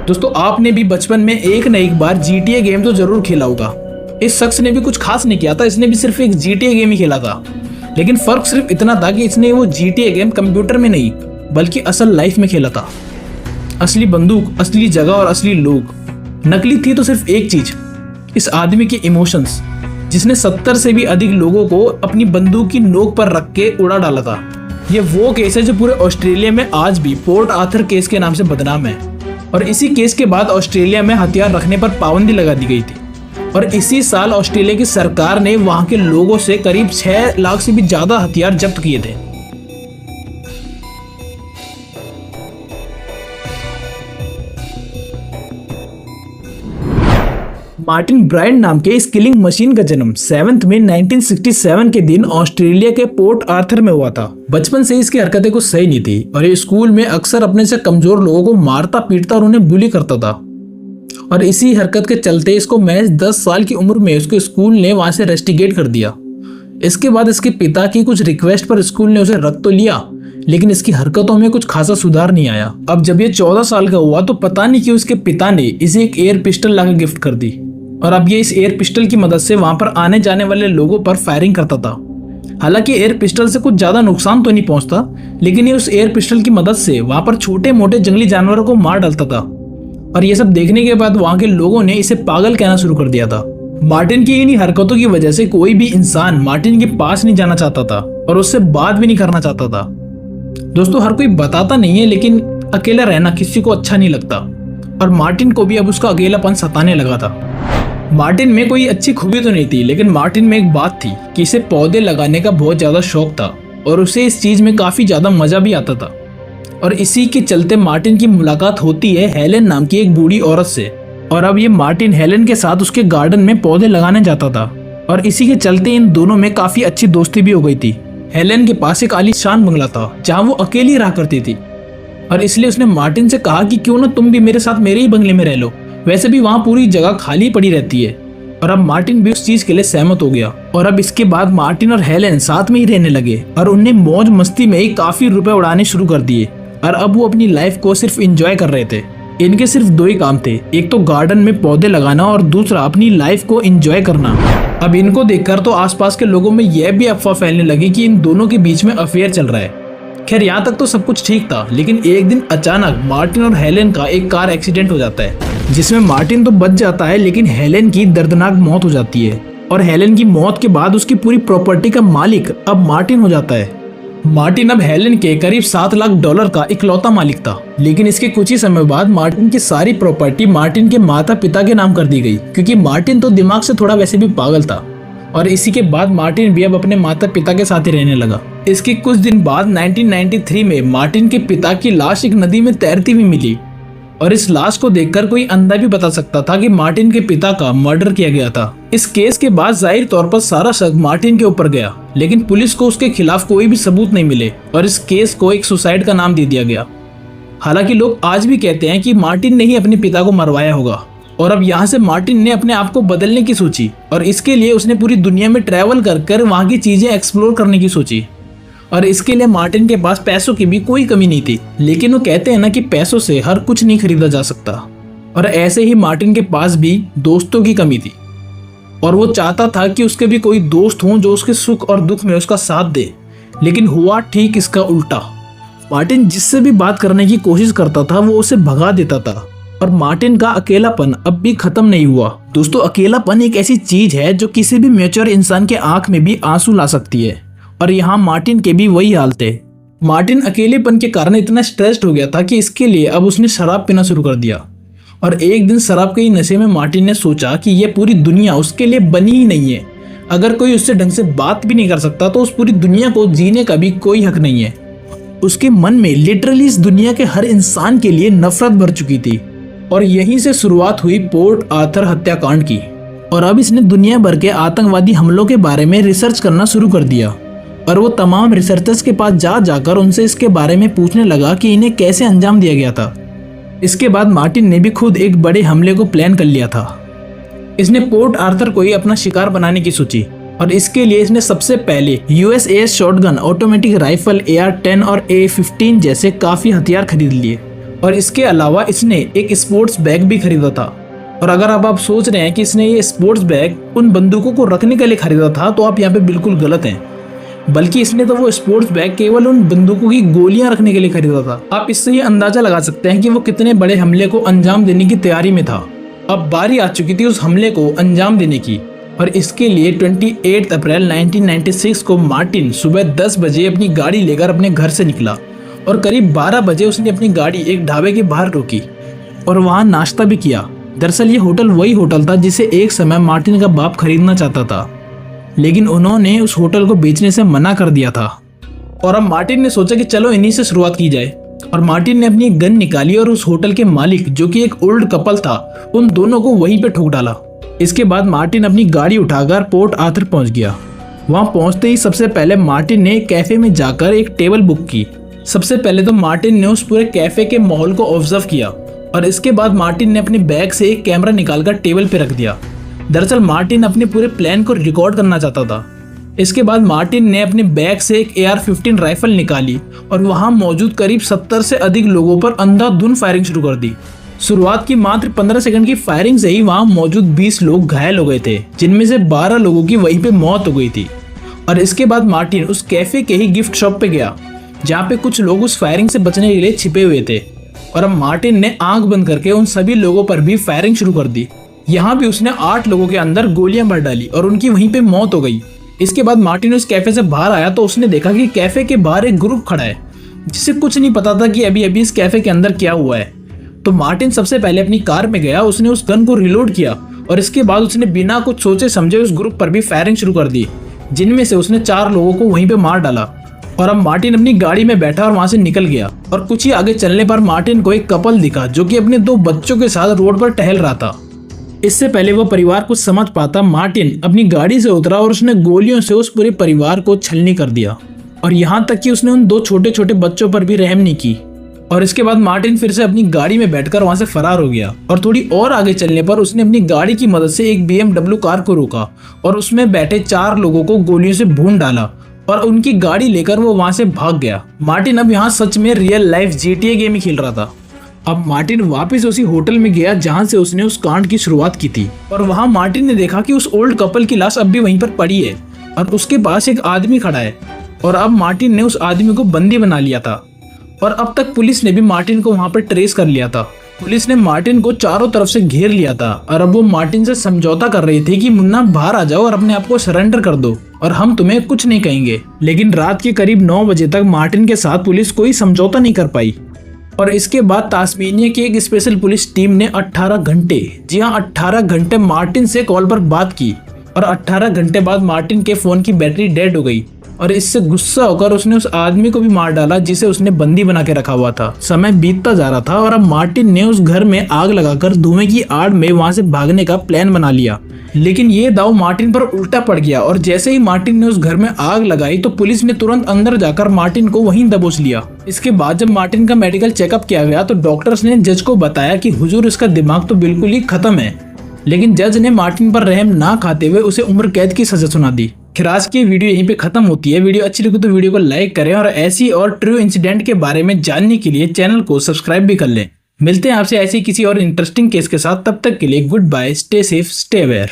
दोस्तों आपने भी बचपन में एक न एक बार GTA गेम तो जरूर खेला होगा। इस शख्स ने भी कुछ खास नहीं किया था, इसने भी सिर्फ एक GTA गेम ही खेला था। लेकिन फर्क सिर्फ इतना था कि इसने वो GTA गेम कंप्यूटर में नहीं बल्कि असल लाइफ में खेला था। असली बंदूक, असली जगह और असली लोग। नकली थी तो सिर्फ एक चीज, इस आदमी के इमोशंस, जिसने 70 से भी अधिक लोगों को अपनी बंदूक की नोक पर रख के उड़ा डाला था। ये वो केस है जो पूरे ऑस्ट्रेलिया में आज भी पोर्ट आर्थर केस के नाम से बदनाम है। और इसी केस के बाद ऑस्ट्रेलिया में हथियार रखने पर पाबंदी लगा दी गई थी। और इसी साल ऑस्ट्रेलिया की सरकार ने वहां के लोगों से करीब 6 लाख से भी ज्यादा हथियार जब्त किए थे। मार्टिन ब्रायन नाम के इस किलिंग मशीन का जन्म 7 मई 1967 के दिन ऑस्ट्रेलिया के पोर्ट आर्थर में हुआ था। बचपन से इसकी हरकतें कुछ सही नहीं थी और ये स्कूल में अक्सर अपने से कमजोर लोगों को मारता पीटता और उन्हें बुली करता था। और इसी हरकत के चलते इसको महज 10 साल की उम्र में उसके स्कूल ने वहां से रेस्टिकेट कर दिया। इसके बाद इसके पिता की कुछ रिक्वेस्ट पर स्कूल ने उसे रख तो लिया, लेकिन इसकी हरकतों में कुछ खासा सुधार नहीं आया। अब जब ये 14 साल का हुआ तो पता नहीं क्यों इसके पिता ने इसे एक एयर पिस्टल लाकर गिफ्ट कर दी। और अब ये इस एयर पिस्टल की मदद से वहां पर आने जाने वाले लोगों पर फायरिंग करता था। हालांकि एयर पिस्टल से कुछ ज्यादा नुकसान तो नहीं पहुंचता, लेकिन ये उस एयर पिस्टल की मदद से वहां पर छोटे मोटे जंगली जानवरों को मार डालता था। और ये सब देखने के बाद वहां के लोगों ने इसे पागल कहना शुरू कर दिया था। मार्टिन की इन्हीं हरकतों की वजह से कोई भी इंसान मार्टिन के पास नहीं जाना चाहता था और उससे बात भी नहीं करना चाहता था। दोस्तों हर कोई बताता नहीं है, लेकिन अकेला रहना किसी को अच्छा नहीं लगता और मार्टिन को भी अब उसका अकेलापन सताने लगा था। मार्टिन में कोई अच्छी खूबी तो नहीं थी, लेकिन मार्टिन में एक बात थी कि इसे पौधे लगाने का बहुत ज्यादा शौक था और उसे इस चीज में काफी ज्यादा मजा भी आता था। और इसी के चलते मार्टिन की मुलाकात होती है हेलेन नाम की एक बूढ़ी औरत से। और अब ये मार्टिन हेलेन के साथ उसके गार्डन में पौधे लगाने जाता था और इसी के चलते इन दोनों में काफी अच्छी दोस्ती भी हो गई थी। हेलेन के पास एक आलीशान बंगला था जहाँ वो अकेली रहा करती थी और इसलिए उसने मार्टिन से कहा कि क्यों ना तुम भी मेरे साथ मेरे ही बंगले में रह लो, वैसे भी वहाँ पूरी जगह खाली पड़ी रहती है। और अब मार्टिन भी उस चीज के लिए सहमत हो गया और अब इसके बाद मार्टिन और हेलेन साथ में ही रहने लगे और उनने मौज मस्ती में ही काफी रुपए उड़ाने शुरू कर दिए। और अब वो अपनी लाइफ को सिर्फ एंजॉय कर रहे थे। इनके सिर्फ 2 ही काम थे, एक तो गार्डन में पौधे लगाना और दूसरा अपनी लाइफ को एंजॉय करना। अब इनको देखकर तो आसपास के लोगों में यह भी अफवाह फैलने लगी कि इन दोनों के बीच में अफेयर चल रहा है। खैर यहाँ तक तो सब कुछ ठीक था, लेकिन एक दिन अचानक मार्टिन और हेलेन का एक कार एक्सीडेंट हो जाता है, जिसमें मार्टिन तो बच जाता है लेकिन हेलेन की दर्दनाक मौत हो जाती है। और हेलेन की मौत के बाद उसकी पूरी प्रॉपर्टी का मालिक अब मार्टिन हो जाता है। मार्टिन अब हेलेन के करीब $7 लाख का इकलौता मालिक था, लेकिन इसके कुछ ही समय बाद मार्टिन की सारी प्रॉपर्टी मार्टिन के माता पिता के नाम कर दी गई, क्योंकि मार्टिन तो दिमाग से थोड़ा वैसे भी पागल था। और इसी के बाद मार्टिन भी अब अपने माता पिता के साथ ही रहने लगा। इसके कुछ दिन बाद 1993 में मार्टिन के पिता की लाश एक नदी में तैरती हुई मिली और इस लाश को देखकर कोई अंधा भी बता सकता था कि मार्टिन के पिता का मर्डर किया गया था। इस केस के बाद जाहिर तौर पर सारा शक मार्टिन के ऊपर गया, लेकिन पुलिस को उसके खिलाफ कोई भी सबूत नहीं मिले और इस केस को एक सुसाइड का नाम दे दिया गया। हालांकि लोग आज भी कहते हैं कि मार्टिन ने ही अपने पिता को मरवाया होगा। और अब यहाँ से मार्टिन ने अपने आप को बदलने की सोची और इसके लिए उसने पूरी दुनिया में ट्रैवल कर वहाँ की चीजें एक्सप्लोर करने की सोची। और इसके लिए मार्टिन के पास पैसों की भी कोई कमी नहीं थी, लेकिन वो कहते हैं ना कि पैसों से हर कुछ नहीं खरीदा जा सकता। और ऐसे ही मार्टिन के पास भी दोस्तों की कमी थी और वो चाहता था कि उसके भी कोई दोस्त हों जो उसके सुख और दुख में उसका साथ दे, लेकिन हुआ ठीक इसका उल्टा। मार्टिन जिससे भी बात करने की कोशिश करता था वो उसे भगा देता था और मार्टिन का अकेलापन अब भी खत्म नहीं हुआ। दोस्तों अकेलापन एक ऐसी चीज है जो किसी भी मैच्योर इंसान के आंख में भी आंसू ला सकती है और यहाँ मार्टिन के भी वही हाल थे। मार्टिन अकेलेपन के कारण इतना स्ट्रेस्ड हो गया था कि इसके लिए अब उसने शराब पीना शुरू कर दिया। और एक दिन शराब के ही नशे में मार्टिन ने सोचा कि यह पूरी दुनिया उसके लिए बनी ही नहीं है। अगर कोई उससे ढंग से बात भी नहीं कर सकता तो उस पूरी दुनिया को जीने का भी कोई हक नहीं है। उसके मन में लिटरली इस दुनिया के हर इंसान के लिए नफरत भर चुकी थी और यहीं से शुरुआत हुई पोर्ट आर्थर हत्याकांड की। और अब इसने दुनिया भर के आतंकवादी हमलों के बारे में रिसर्च करना शुरू कर दिया और वो तमाम रिसर्चर्स के पास जाकर उनसे इसके बारे में पूछने लगा कि इन्हें कैसे अंजाम दिया गया था। इसके बाद मार्टिन ने भी खुद एक बड़े हमले को प्लान कर लिया था। इसने पोर्ट आर्थर को ही अपना शिकार बनाने की सोची और इसके लिए इसने सबसे पहले USAS shotgun, automatic rifle, AR-10 और A-15 जैसे काफी हथियार खरीद लिए और इसके अलावा इसने एक स्पोर्ट्स बैग भी खरीदा था। और अगर आप सोच रहे हैं कि इसने ये स्पोर्ट्स बैग उन बंदूकों को रखने के लिए खरीदा था, तो आप यहाँ पे बिल्कुल गलत हैं। बल्कि इसने तो वो स्पोर्ट्स बैग केवल उन बंदूकों की गोलियां रखने के लिए खरीदा था। आप इससे ये अंदाजा लगा सकते हैं कि वो कितने बड़े हमले को अंजाम देने की तैयारी में था। अब बारी आ चुकी थी उस हमले को अंजाम देने की, और इसके लिए 28 अप्रैल 1996 को मार्टिन सुबह 10 बजे अपनी गाड़ी लेकर अपने घर से निकला और करीब 12 बजे उसने अपनी गाड़ी एक ढाबे के बाहर रोकी और वहां नाश्ता भी किया। दरअसल ये होटल वही होटल था जिसे एक समय मार्टिन का बाप खरीदना चाहता था, लेकिन उन्होंने उस होटल को बेचने से मना कर दिया था। और अब मार्टिन ने सोचा कि चलो इन्हीं से शुरुआत की जाए, और मार्टिन ने अपनी गन निकाली और उस होटल के मालिक, जो कि एक ओल्ड कपल था, उन दोनों को वहीं पे ठोक डाला। इसके बाद मार्टिन अपनी गाड़ी उठाकर पोर्ट आर्थर पहुंच गया। वहां पहुंचते ही सबसे पहले मार्टिन ने कैफे में जाकर एक टेबल बुक की। सबसे पहले तो मार्टिन ने उस पूरे कैफे के माहौल को ऑब्जर्व किया, और इसके बाद मार्टिन ने अपने बैग से एक कैमरा निकालकर टेबल पे रख दिया। दरअसल मार्टिन अपने पूरे प्लान को रिकॉर्ड करना चाहता था। इसके बाद मार्टिन ने अपने बैग से एक AR-15 राइफल निकाली और वहां मौजूद करीब 70 से अधिक लोगों पर अंधाधुंध फायरिंग शुरू कर दी। शुरुआत की मात्र 15 सेकंड की फायरिंग से ही वहां मौजूद 20 लोग घायल हो गए थे, जिनमें से 12 लोगों की वहीं पे मौत हो गई थी। और इसके बाद मार्टिन उस कैफे के ही गिफ्ट शॉप पे गया, जहाँ पे कुछ लोग उस फायरिंग से बचने के लिए छिपे हुए थे। और अब मार्टिन ने आंख बंद करके उन सभी लोगों पर भी फायरिंग शुरू कर दी। यहाँ भी उसने 8 लोगों के अंदर गोलियां भर डाली और उनकी वहीं पे मौत हो गई। इसके बाद मार्टिन उस कैफे से बाहर आया तो उसने देखा कि कैफे के बाहर एक ग्रुप खड़ा है, जिसे कुछ नहीं पता था कि अभी अभी इस कैफे के अंदर क्या हुआ है। तो मार्टिन सबसे पहले अपनी कार में गया, उसने उस गन को रिलोड किया और इसके बाद उसने बिना कुछ सोचे समझे उस ग्रुप पर भी फायरिंग शुरू कर दी, जिनमें से उसने 4 लोगों को वहीं पे मार डाला। और अब मार्टिन अपनी गाड़ी में बैठा और वहां से निकल गया। और कुछ ही आगे चलने पर मार्टिन को एक कपल दिखा, जो कि अपने 2 बच्चों के साथ रोड पर टहल रहा था। इससे पहले वो परिवार कुछ समझ पाता, मार्टिन अपनी गाड़ी से उतरा और उसने गोलियों से उस पूरे परिवार को छलनी कर दिया, और यहाँ तक कि उसने उन 2 छोटे छोटे बच्चों पर भी रहम नहीं की। और इसके बाद मार्टिन फिर से अपनी गाड़ी में बैठकर वहां से फरार हो गया। और थोड़ी और आगे चलने पर उसने अपनी गाड़ी की मदद से एक BMW कार को रोका और उसमें बैठे 4 लोगों को गोलियों से भून डाला और उनकी गाड़ी लेकर वो वहां से भाग गया। मार्टिन अब यहाँ सच में रियल लाइफ GTA गेम ही खेल रहा था। अब मार्टिन वापस उसी होटल में गया जहां से उसने उस कांड की शुरुआत की थी, और वहां मार्टिन ने देखा कि उस ओल्ड कपल की लाश अब भी वहीं पर पड़ी है और उसके पास एक आदमी खड़ा है। और अब मार्टिन ने उस आदमी को बंदी बना लिया था, और अब तक पुलिस ने भी मार्टिन को वहां पर ट्रेस कर लिया था। पुलिस ने मार्टिन को चारों तरफ से घेर लिया था, और अब वो मार्टिन से समझौता कर रही थी कि मुन्ना बाहर आ जाओ और अपने आप को सरेंडर कर दो और हम तुम्हें कुछ नहीं कहेंगे। लेकिन रात के करीब 9 बजे तक मार्टिन के साथ पुलिस कोई समझौता नहीं कर पाई, और इसके बाद तास्मेनिया की एक स्पेशल पुलिस टीम ने 18 घंटे, जी हाँ 18 घंटे मार्टिन से कॉल पर बात की, और 18 घंटे बाद मार्टिन के फोन की बैटरी डेड हो गई, और इससे गुस्सा होकर उसने उस आदमी को भी मार डाला जिसे उसने बंदी बना के रखा हुआ था। समय बीतता जा रहा था और अब मार्टिन ने उस घर में आग लगाकर धुएं की आड़ में वहां से भागने का प्लान बना लिया। लेकिन ये दाव मार्टिन पर उल्टा पड़ गया, और जैसे ही मार्टिन ने उस घर में आग लगाई तो पुलिस ने तुरंत अंदर जाकर मार्टिन को वहीं दबोच लिया। इसके बाद जब मार्टिन का मेडिकल चेकअप किया गया तो डॉक्टर्स ने जज को बताया कि हुजूर इसका दिमाग तो बिल्कुल ही खत्म है। लेकिन जज ने मार्टिन पर रहम ना खाते हुए उसे उम्र कैद की सजा सुना दी। खैर आज की वीडियो यहीं पे खत्म होती है। वीडियो अच्छी लगी तो वीडियो को लाइक करें, और ऐसी और ट्रू इंसिडेंट के बारे में जानने के लिए चैनल को सब्सक्राइब भी कर लें। मिलते हैं आपसे ऐसे किसी और इंटरेस्टिंग केस के साथ, तब तक के लिए goodbye, stay safe, stay aware.